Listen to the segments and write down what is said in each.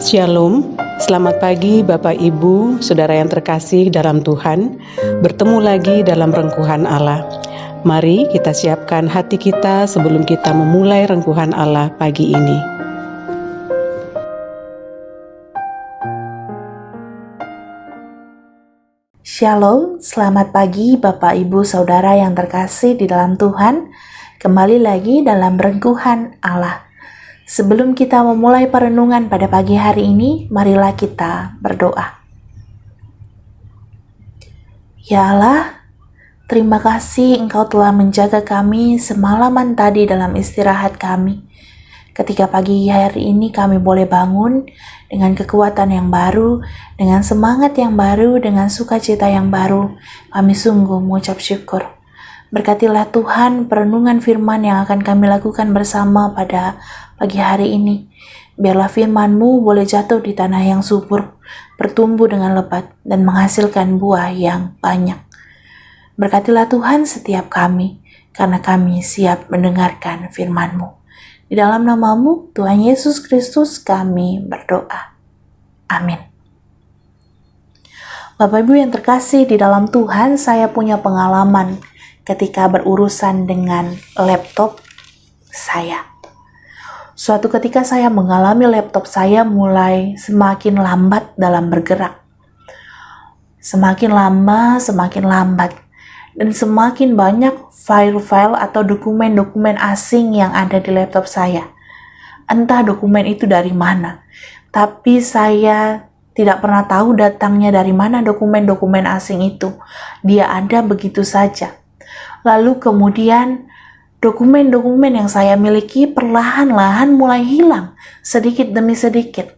Shalom, selamat pagi Bapak Ibu, Saudara yang terkasih dalam Tuhan. Bertemu lagi dalam rengkuhan Allah. Mari kita siapkan hati kita sebelum kita memulai rengkuhan Allah pagi ini. Shalom, selamat pagi Bapak Ibu Saudara yang terkasih di dalam Tuhan. Kembali lagi dalam rengkuhan Allah. Sebelum kita memulai perenungan pada pagi hari ini, marilah kita berdoa. Ya Allah, terima kasih Engkau telah menjaga kami semalaman tadi dalam istirahat kami. Ketika pagi hari ini kami boleh bangun dengan kekuatan yang baru, dengan semangat yang baru, dengan sukacita yang baru, kami sungguh mengucap syukur. Berkatilah Tuhan perenungan firman yang akan kami lakukan bersama pada pagi hari ini. Biarlah firman-Mu boleh jatuh di tanah yang subur, bertumbuh dengan lebat, dan menghasilkan buah yang banyak. Berkatilah Tuhan setiap kami, karena kami siap mendengarkan firman-Mu. Di dalam nama-Mu, Tuhan Yesus Kristus, kami berdoa. Amin. Bapak Ibu yang terkasih di dalam Tuhan, saya punya pengalaman ketika berurusan dengan laptop saya. Suatu ketika saya mengalami laptop saya mulai semakin lambat dalam bergerak. Semakin lama, semakin lambat. Dan semakin banyak file-file atau dokumen-dokumen asing yang ada di laptop saya. Entah dokumen itu dari mana, tapi saya tidak pernah tahu datangnya dari mana dokumen-dokumen asing itu. Dia ada begitu saja. Lalu kemudian dokumen-dokumen yang saya miliki perlahan-lahan mulai hilang sedikit demi sedikit.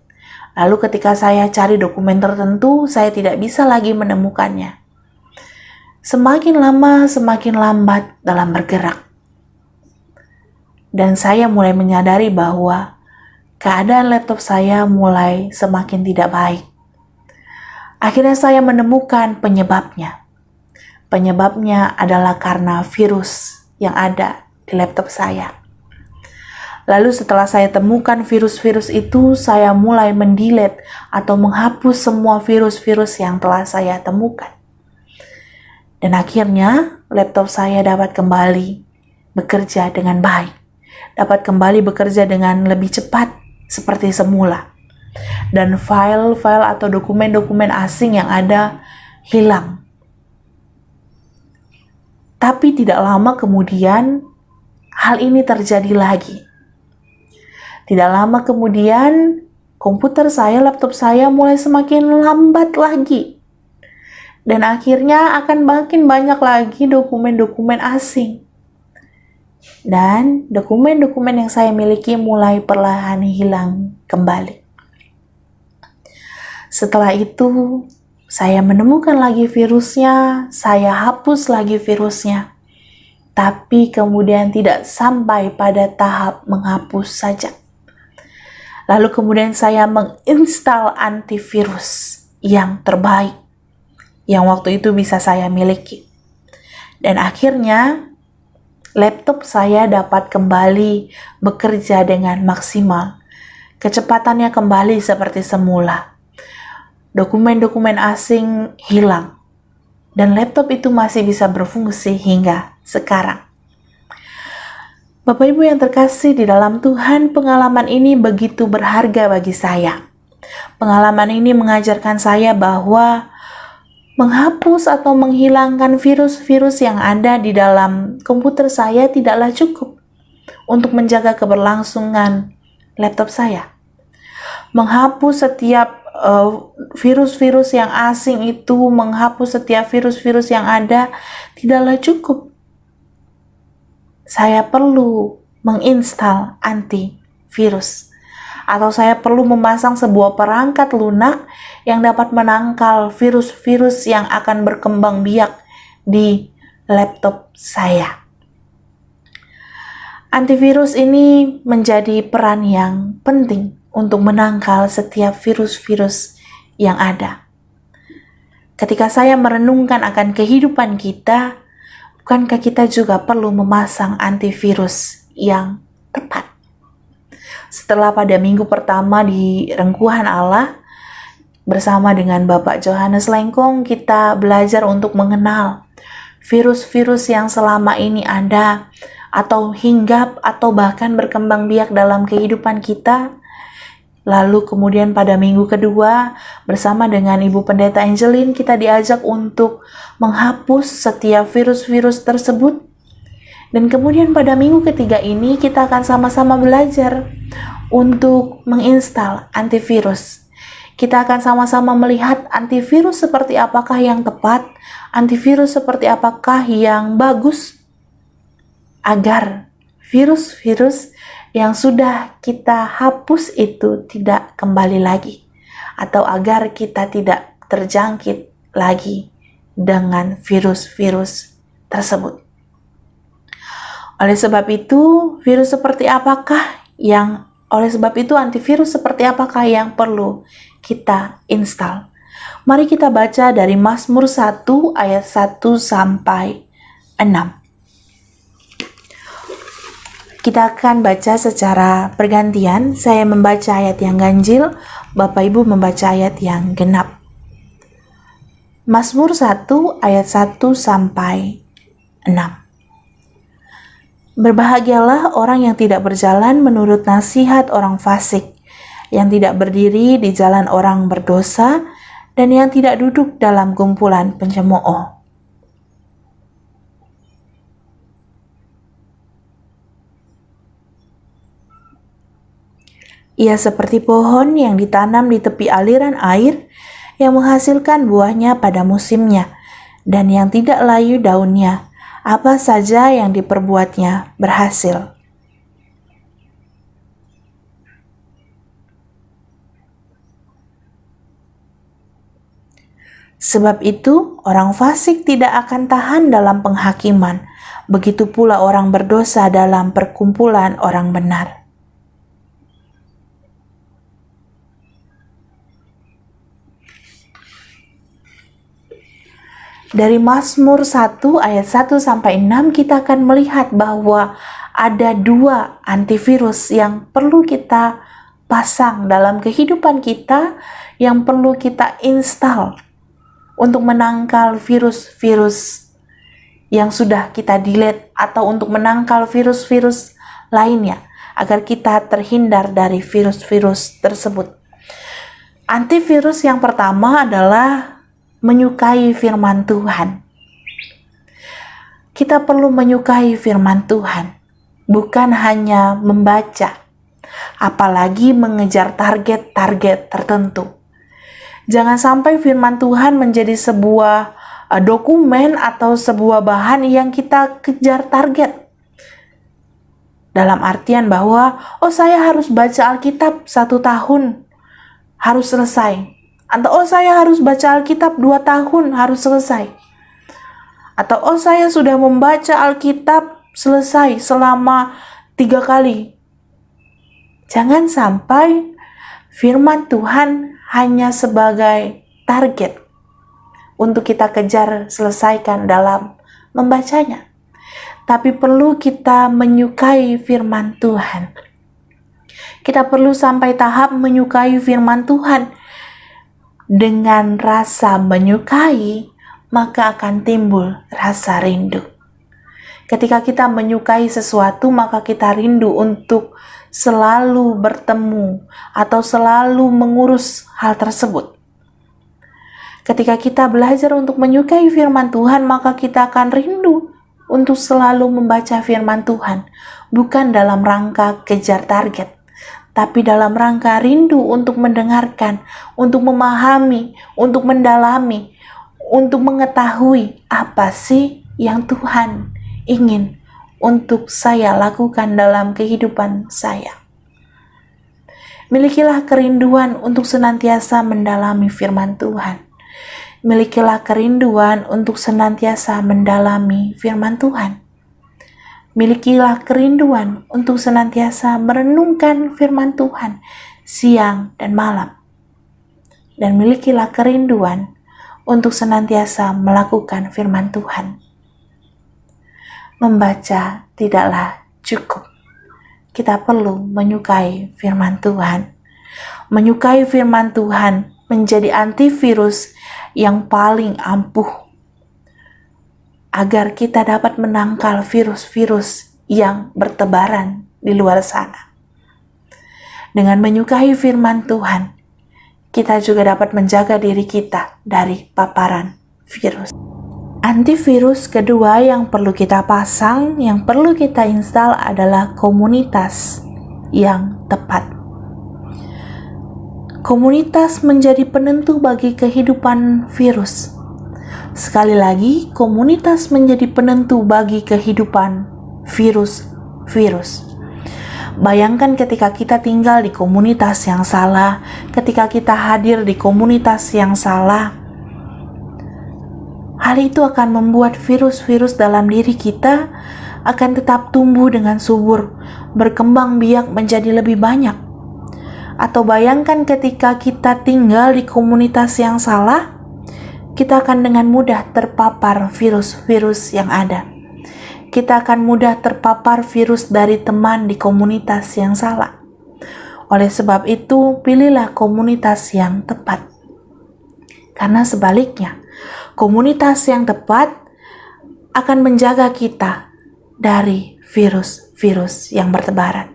Lalu ketika saya cari dokumen tertentu, saya tidak bisa lagi menemukannya. Semakin lama, semakin lambat dalam bergerak. Dan saya mulai menyadari bahwa keadaan laptop saya mulai semakin tidak baik. Akhirnya saya menemukan penyebabnya. Penyebabnya adalah karena virus yang ada di laptop saya. Lalu setelah saya temukan virus-virus itu, saya mulai mendelete atau menghapus semua virus-virus yang telah saya temukan. Dan akhirnya laptop saya dapat kembali bekerja dengan baik. Dapat kembali bekerja dengan lebih cepat seperti semula. Dan file-file atau dokumen-dokumen asing yang ada hilang. Tapi tidak lama kemudian, hal ini terjadi lagi. Tidak lama kemudian, komputer saya, laptop saya mulai semakin lambat lagi. Dan akhirnya akan makin banyak lagi dokumen-dokumen asing. Dan dokumen-dokumen yang saya miliki mulai perlahan hilang kembali. Setelah itu, saya menemukan lagi virusnya, saya hapus lagi virusnya. Tapi kemudian tidak sampai pada tahap menghapus saja. Lalu kemudian saya menginstal antivirus yang terbaik, yang waktu itu bisa saya miliki. Dan akhirnya, laptop saya dapat kembali bekerja dengan maksimal. Kecepatannya kembali seperti semula. Dokumen-dokumen asing hilang, dan laptop itu masih bisa berfungsi hingga sekarang. Bapak Ibu yang terkasih di dalam Tuhan, pengalaman ini begitu berharga bagi saya. Pengalaman ini mengajarkan saya bahwa menghapus atau menghilangkan virus-virus yang ada di dalam komputer saya tidaklah cukup untuk menjaga keberlangsungan laptop saya. Menghapus setiap virus-virus yang asing itu, menghapus setiap virus-virus yang ada, tidaklah cukup. Saya perlu menginstal antivirus. Atau saya perlu memasang sebuah perangkat lunak yang dapat menangkal virus-virus yang akan berkembang biak di laptop saya. Antivirus ini menjadi peran yang penting untuk menangkal setiap virus-virus yang ada. Ketika saya merenungkan akan kehidupan kita, bukankah kita juga perlu memasang antivirus yang tepat? Setelah pada minggu pertama di Rengkuhan Allah, bersama dengan Bapak Johannes Lengkong, kita belajar untuk mengenal virus-virus yang selama ini ada, atau hinggap, atau bahkan berkembang biak dalam kehidupan kita. Lalu kemudian pada minggu kedua, bersama dengan Ibu Pendeta Angelin, kita diajak untuk menghapus setiap virus-virus tersebut. Dan kemudian pada minggu ketiga ini, kita akan sama-sama belajar untuk menginstal antivirus. Kita akan sama-sama melihat antivirus seperti apakah yang tepat, antivirus seperti apakah yang bagus, agar virus-virus yang sudah kita hapus itu tidak kembali lagi, atau agar kita tidak terjangkit lagi dengan virus-virus tersebut. Oleh sebab itu, antivirus seperti apakah yang perlu kita install? Mari kita baca dari Mazmur 1 ayat 1 sampai 6. Kita akan baca secara pergantian. Saya membaca ayat yang ganjil, Bapak Ibu membaca ayat yang genap. Mazmur 1 ayat 1 sampai 6. Berbahagialah orang yang tidak berjalan menurut nasihat orang fasik, yang tidak berdiri di jalan orang berdosa, dan yang tidak duduk dalam kumpulan pencemooh. Ia seperti pohon yang ditanam di tepi aliran air, yang menghasilkan buahnya pada musimnya, dan yang tidak layu daunnya. Apa saja yang diperbuatnya berhasil. Sebab itu, orang fasik tidak akan tahan dalam penghakiman, begitu pula orang berdosa dalam perkumpulan orang benar. Dari Mazmur 1 ayat 1 sampai 6 kita akan melihat bahwa ada dua antivirus yang perlu kita pasang dalam kehidupan kita, yang perlu kita install untuk menangkal virus-virus yang sudah kita delete, atau untuk menangkal virus-virus lainnya agar kita terhindar dari virus-virus tersebut. Antivirus yang pertama adalah menyukai firman Tuhan. Kita perlu menyukai firman Tuhan, bukan hanya membaca, apalagi mengejar target-target tertentu. Jangan sampai firman Tuhan menjadi sebuah dokumen atau sebuah bahan yang kita kejar target. Dalam artian bahwa, saya harus baca Alkitab 1 tahun, harus selesai. Atau saya harus baca Alkitab 2 tahun, harus selesai. Atau saya sudah membaca Alkitab selesai selama 3 kali. Jangan sampai firman Tuhan hanya sebagai target untuk kita kejar selesaikan dalam membacanya. Tapi perlu kita menyukai firman Tuhan. Kita perlu sampai tahap menyukai firman Tuhan. Dengan rasa menyukai, maka akan timbul rasa rindu. Ketika kita menyukai sesuatu, maka kita rindu untuk selalu bertemu atau selalu mengurus hal tersebut. Ketika kita belajar untuk menyukai firman Tuhan, maka kita akan rindu untuk selalu membaca firman Tuhan, bukan dalam rangka kejar target, tapi dalam rangka rindu untuk mendengarkan, untuk memahami, untuk mendalami, untuk mengetahui apa sih yang Tuhan ingin untuk saya lakukan dalam kehidupan saya. Milikilah kerinduan untuk senantiasa mendalami firman Tuhan. Milikilah kerinduan untuk senantiasa mendalami firman Tuhan. Milikilah kerinduan untuk senantiasa merenungkan firman Tuhan siang dan malam. Dan milikilah kerinduan untuk senantiasa melakukan firman Tuhan. Membaca tidaklah cukup. Kita perlu menyukai firman Tuhan. Menyukai firman Tuhan menjadi antivirus yang paling ampuh agar kita dapat menangkal virus-virus yang bertebaran di luar sana. Dengan menyukai firman Tuhan, kita juga dapat menjaga diri kita dari paparan virus. Antivirus kedua yang perlu kita pasang, yang perlu kita install adalah komunitas yang tepat. Komunitas menjadi penentu bagi kehidupan virus. Sekali lagi, komunitas menjadi penentu bagi kehidupan virus-virus. Bayangkan ketika kita tinggal di komunitas yang salah, ketika kita hadir di komunitas yang salah, hal itu akan membuat virus-virus dalam diri kita akan tetap tumbuh dengan subur, berkembang biak menjadi lebih banyak. Atau bayangkan ketika kita tinggal di komunitas yang salah, kita akan dengan mudah terpapar virus-virus yang ada. Kita akan mudah terpapar virus dari teman di komunitas yang salah. Oleh sebab itu, pilihlah komunitas yang tepat. Karena sebaliknya, komunitas yang tepat akan menjaga kita dari virus-virus yang bertebaran.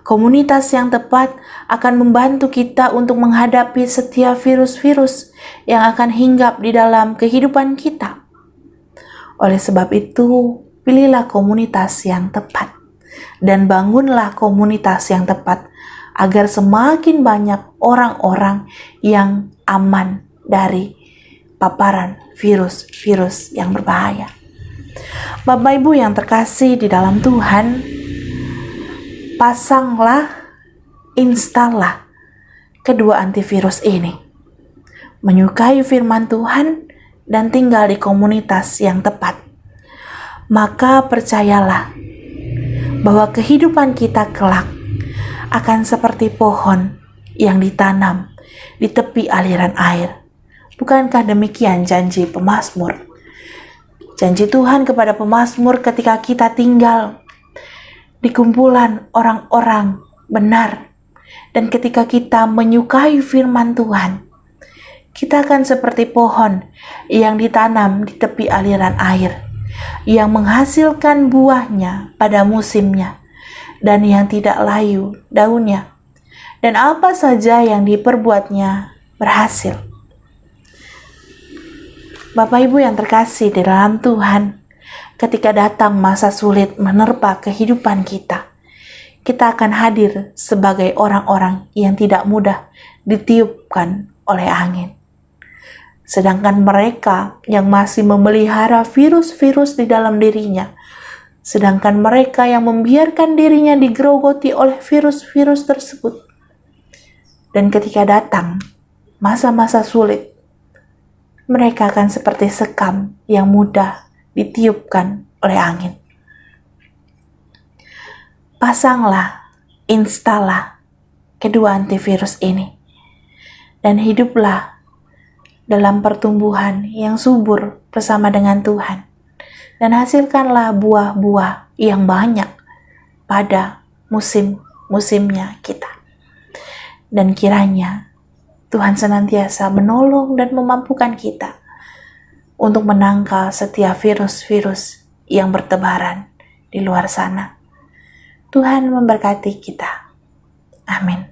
Komunitas yang tepat akan membantu kita untuk menghadapi setiap virus-virus yang akan hinggap di dalam kehidupan kita. Oleh sebab itu, pilihlah komunitas yang tepat dan bangunlah komunitas yang tepat agar semakin banyak orang-orang yang aman dari paparan virus-virus yang berbahaya. Bapak Ibu yang terkasih di dalam Tuhan, pasanglah, installah kedua antivirus ini. Menyukai firman Tuhan dan tinggal di komunitas yang tepat. Maka percayalah bahwa kehidupan kita kelak akan seperti pohon yang ditanam di tepi aliran air. Bukankah demikian janji pemazmur? Janji Tuhan kepada pemazmur ketika kita tinggal di kumpulan orang-orang benar, dan ketika kita menyukai firman Tuhan, kita akan seperti pohon yang ditanam di tepi aliran air, yang menghasilkan buahnya pada musimnya, dan yang tidak layu daunnya, dan apa saja yang diperbuatnya berhasil. Bapak Ibu yang terkasih di dalam Tuhan, ketika datang masa sulit menerpa kehidupan kita, kita akan hadir sebagai orang-orang yang tidak mudah ditiupkan oleh angin. Sedangkan mereka yang masih memelihara virus-virus di dalam dirinya, sedangkan mereka yang membiarkan dirinya digerogoti oleh virus-virus tersebut, dan ketika datang masa-masa sulit, mereka akan seperti sekam yang mudah ditiupkan oleh angin. Pasanglah, installah kedua antivirus ini, dan hiduplah dalam pertumbuhan yang subur bersama dengan Tuhan, dan hasilkanlah buah-buah yang banyak pada musim-musimnya kita. Dan kiranya Tuhan senantiasa menolong dan memampukan kita untuk menangkal setiap virus-virus yang bertebaran di luar sana. Tuhan memberkati kita. Amin.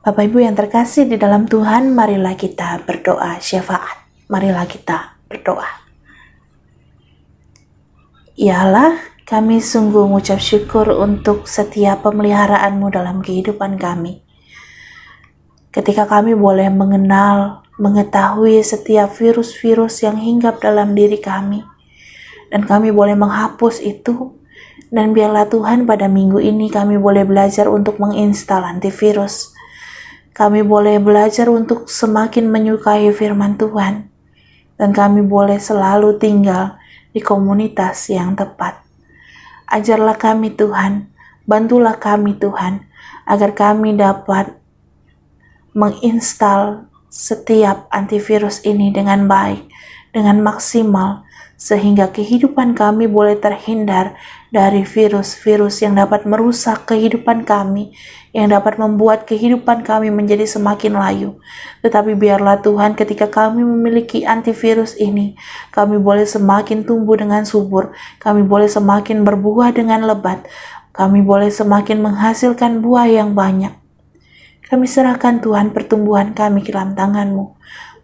Bapak Ibu yang terkasih di dalam Tuhan, marilah kita berdoa syafaat. Marilah kita berdoa. Ya Allah, kami sungguh mengucap syukur untuk setiap pemeliharaan-Mu dalam kehidupan kami. ketika kami boleh mengenal, mengetahui setiap virus-virus yang hinggap dalam diri kami, dan kami boleh menghapus itu. Dan biarlah Tuhan pada minggu ini kami boleh belajar untuk menginstal antivirus. Kami boleh belajar untuk semakin menyukai firman Tuhan. Dan kami boleh selalu tinggal di komunitas yang tepat. Ajarlah kami Tuhan, bantulah kami Tuhan, agar kami dapat menginstal setiap antivirus ini dengan baik, dengan maksimal, sehingga kehidupan kami boleh terhindar dari virus-virus yang dapat merusak kehidupan kami, yang dapat membuat kehidupan kami menjadi semakin layu. Tetapi biarlah Tuhan, ketika kami memiliki antivirus ini, kami boleh semakin tumbuh dengan subur, kami boleh semakin berbuah dengan lebat, kami boleh semakin menghasilkan buah yang banyak. Kami serahkan Tuhan pertumbuhan kami ke dalam tangan-Mu.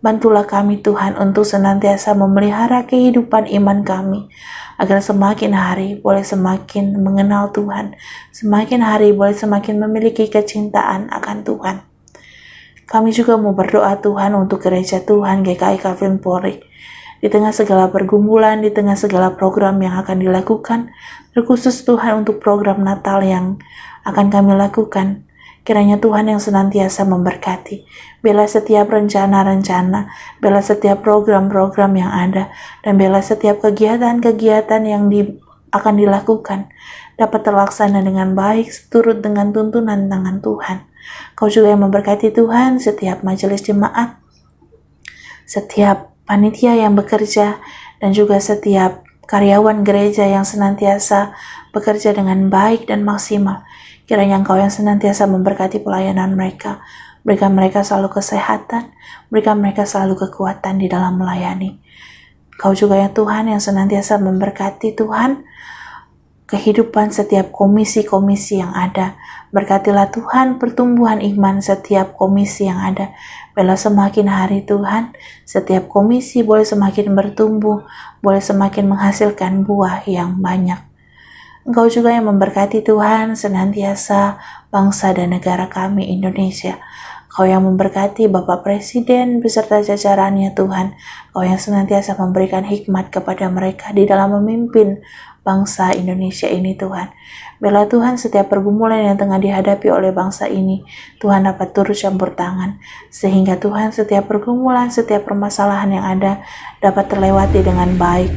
Bantulah kami Tuhan untuk senantiasa memelihara kehidupan iman kami, agar semakin hari boleh semakin mengenal Tuhan, semakin hari boleh semakin memiliki kecintaan akan Tuhan. Kami juga mau berdoa Tuhan untuk gereja Tuhan GKI Calvin Polri. Di tengah segala pergumulan, di tengah segala program yang akan dilakukan, terkhusus Tuhan untuk program Natal yang akan kami lakukan, kiranya Tuhan yang senantiasa memberkati. Bela setiap rencana-rencana, bela setiap program-program yang ada, dan bela setiap kegiatan-kegiatan yang akan dilakukan dapat terlaksana dengan baik, seturut dengan tuntunan tangan Tuhan. Kau juga yang memberkati Tuhan setiap majelis jemaat, setiap panitia yang bekerja, dan juga setiap karyawan gereja yang senantiasa bekerja dengan baik dan maksimal. Kiranya Engkau yang senantiasa memberkati pelayanan mereka, berikan mereka selalu kesehatan, berikan mereka selalu kekuatan di dalam melayani. Kau juga ya Tuhan yang senantiasa memberkati Tuhan kehidupan setiap komisi-komisi yang ada. Berkatilah Tuhan pertumbuhan iman setiap komisi yang ada. Bela semakin hari Tuhan, setiap komisi boleh semakin bertumbuh, boleh semakin menghasilkan buah yang banyak. Engkau juga yang memberkati Tuhan senantiasa bangsa dan negara kami Indonesia. Kau yang memberkati Bapak Presiden beserta jajarannya Tuhan. Kau yang senantiasa memberikan hikmat kepada mereka di dalam memimpin bangsa Indonesia ini Tuhan. Bela Tuhan setiap pergumulan yang tengah dihadapi oleh bangsa ini, Tuhan dapat turut campur tangan. Sehingga Tuhan setiap pergumulan, setiap permasalahan yang ada dapat terlewati dengan baik.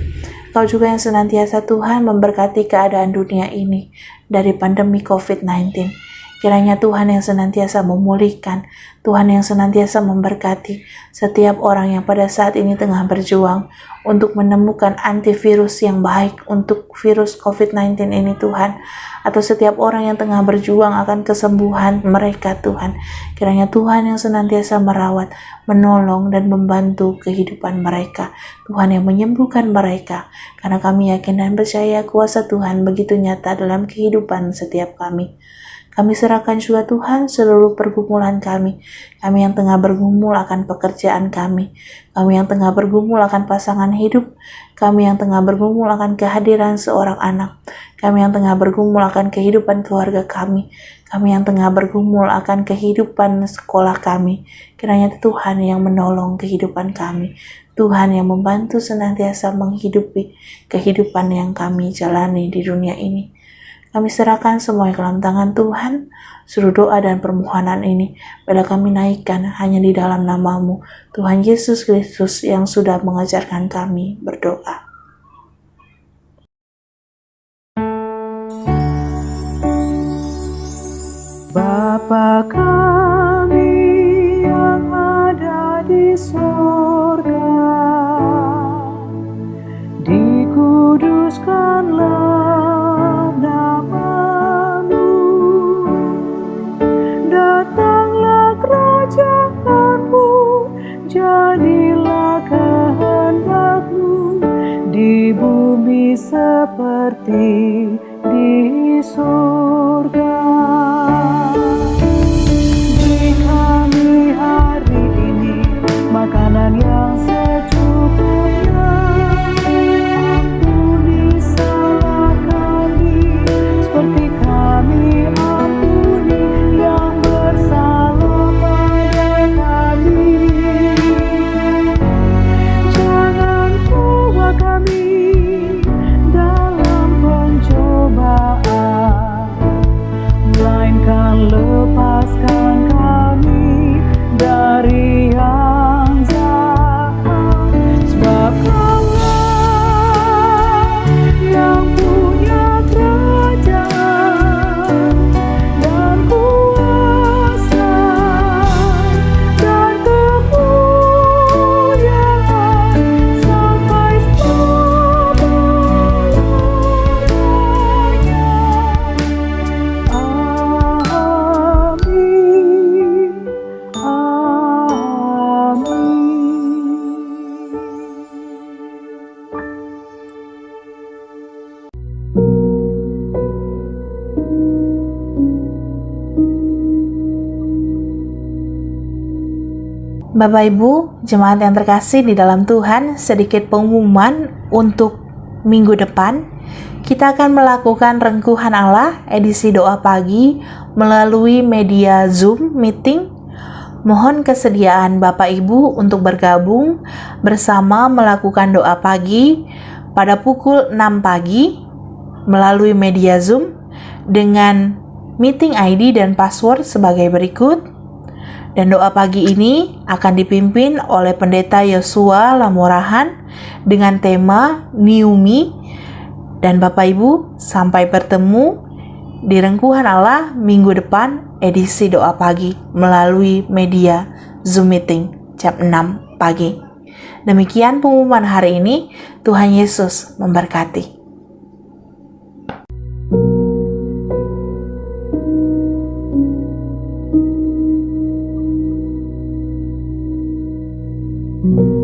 Kau juga yang senantiasa Tuhan memberkati keadaan dunia ini dari pandemi COVID-19. Kiranya Tuhan yang senantiasa memulihkan, Tuhan yang senantiasa memberkati setiap orang yang pada saat ini tengah berjuang untuk menemukan antivirus yang baik untuk virus COVID-19 ini Tuhan. Atau setiap orang yang tengah berjuang akan kesembuhan mereka Tuhan. Kiranya Tuhan yang senantiasa merawat, menolong dan membantu kehidupan mereka. Tuhan yang menyembuhkan mereka. Karena kami yakin dan percaya kuasa Tuhan begitu nyata dalam kehidupan setiap kami. Kami serahkan juga Tuhan seluruh pergumulan kami. Kami yang tengah bergumul akan pekerjaan kami. Kami yang tengah bergumul akan pasangan hidup. Kami yang tengah bergumul akan kehadiran seorang anak. Kami yang tengah bergumul akan kehidupan keluarga kami. Kami yang tengah bergumul akan kehidupan sekolah kami. Kiranya Tuhan yang menolong kehidupan kami. Tuhan yang membantu senantiasa menghidupi kehidupan yang kami jalani di dunia ini. Kami serahkan semua ke dalam tangan Tuhan. Seluruh doa dan permohonan ini bila kami naikkan hanya di dalam nama-Mu, Tuhan Yesus Kristus yang sudah mengajarkan kami berdoa. Bapa kami yang ada di surga, dikuduskanlah nama-Mu, datanglah kerajaan-Mu, jadilah kehendak-Mu di bumi seperti di surga. Beri kami hari ini makanan yang secukupnya. Ampuni salah kami seperti kami ampuni yang bersalah pada Bapak Ibu, jemaat yang terkasih di dalam Tuhan, sedikit pengumuman untuk minggu depan. Kita akan melakukan Rengkuhan Allah edisi doa pagi melalui media Zoom meeting. Mohon kesediaan Bapak Ibu untuk bergabung bersama melakukan doa pagi pada pukul 6 pagi melalui media Zoom dengan meeting ID dan password sebagai berikut. Dan doa pagi ini akan dipimpin oleh Pendeta Yosua Lamorahan dengan tema New Me. Dan Bapak Ibu, sampai bertemu di Rengkuhan Allah minggu depan edisi doa pagi melalui media Zoom meeting jam 6 pagi. Demikian pengumuman hari ini. Tuhan Yesus memberkati. thank you